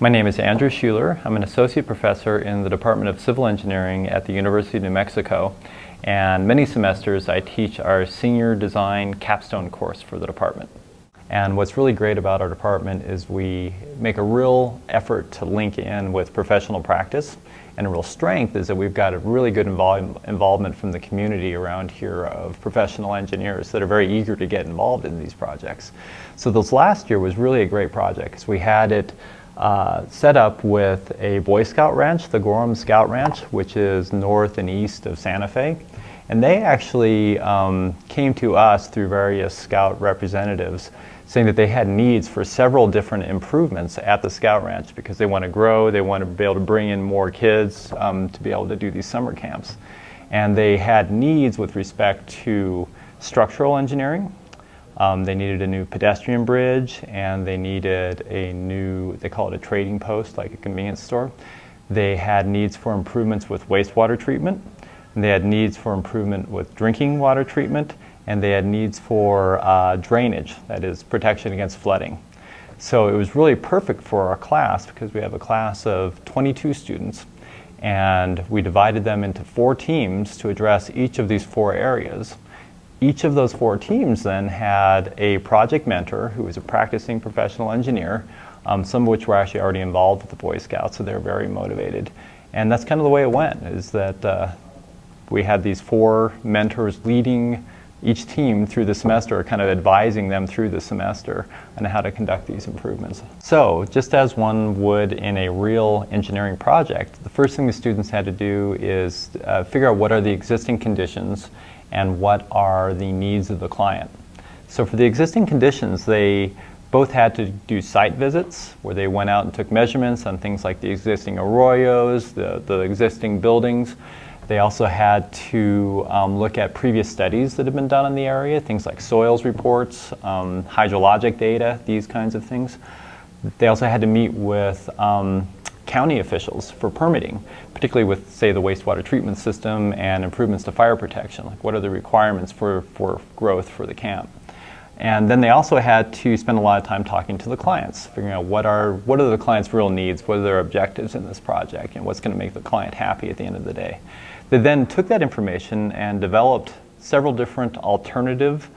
My name is Andrew Schuler. I'm an associate professor in the Department of Civil Engineering at the University of New Mexico, and many semesters I teach our senior design capstone course for the department. And what's really great about our department is we make a real effort to link in with professional practice, and a real strength is that we've got a really good involvement from the community around here of professional engineers that are very eager to get involved in these projects. So this last year was really a great project because we had it set up with a Boy Scout Ranch, the Gorham Scout Ranch, which is north and east of Santa Fe. And they actually came to us through various Scout representatives saying that they had needs for several different improvements at the Scout Ranch because they want to grow, they want to be able to bring in more kids to be able to do these summer camps. And they had needs with respect to structural engineering. They needed a new pedestrian bridge, and they needed a new, they call it a trading post, like a convenience store. They had needs for improvements with wastewater treatment, and they had needs for improvement with drinking water treatment, and they had needs for drainage, that is protection against flooding. So it was really perfect for our class because we have a class of 22 students, and we divided them into 4 teams to address each of these 4 areas. Each of those 4 teams then had a project mentor who was a practicing professional engineer, some of which were actually already involved with the Boy Scouts, so they're very motivated. And that's kind of the way it went, is that we had these 4 mentors leading each team through the semester, kind of advising them through the semester on how to conduct these improvements. So just as one would in a real engineering project, the first thing the students had to do is figure out what are the existing conditions and what are the needs of the client. So for the existing conditions, they both had to do site visits where they went out and took measurements on things like the existing arroyos, the existing buildings. They also had to look at previous studies that have been done in the area, things like soils reports, hydrologic data, these kinds of things. They also had to meet with county officials for permitting, particularly with, say, the wastewater treatment system and improvements to fire protection. Like, what are the requirements for growth for the camp? And then they also had to spend a lot of time talking to the clients, figuring out what are the client's real needs, what are their objectives in this project, and what's going to make the client happy at the end of the day. They then took that information and developed several different alternative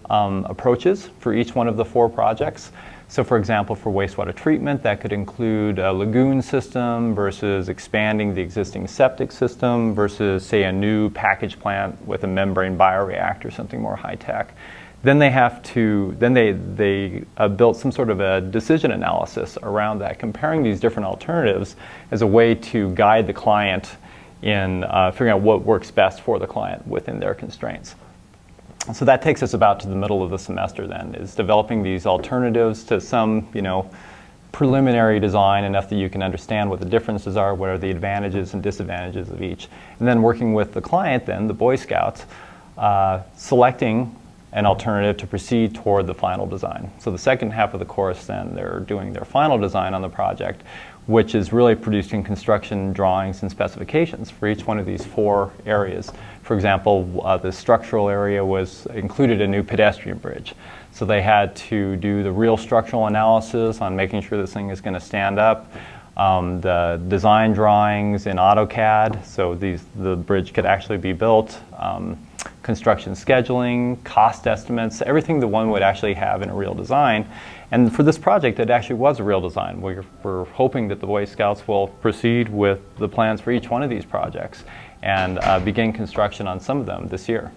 approaches for each one of the 4 projects. So for example, for wastewater treatment, that could include a lagoon system versus expanding the existing septic system versus, say, a new package plant with a membrane bioreactor, something more high-tech. Then they built some sort of a decision analysis around that, comparing these different alternatives as a way to guide the client in figuring out what works best for the client within their constraints. So that takes us about to the middle of the semester then, is developing these alternatives to some, preliminary design enough that you can understand what the differences are, what are the advantages and disadvantages of each. And then working with the client then, the Boy Scouts, selecting an alternative to proceed toward the final design. So the second half of the course then, they're doing their final design on the project, which is really producing construction drawings and specifications for each one of these 4 areas. For example, the structural area included a new pedestrian bridge. So they had to do the real structural analysis on making sure this thing is going to stand up. The design drawings in AutoCAD, so the bridge could actually be built. Construction scheduling, cost estimates, everything that one would actually have in a real design. And for this project, it actually was a real design. We're hoping that the Boy Scouts will proceed with the plans for each one of these projects and begin construction on some of them this year.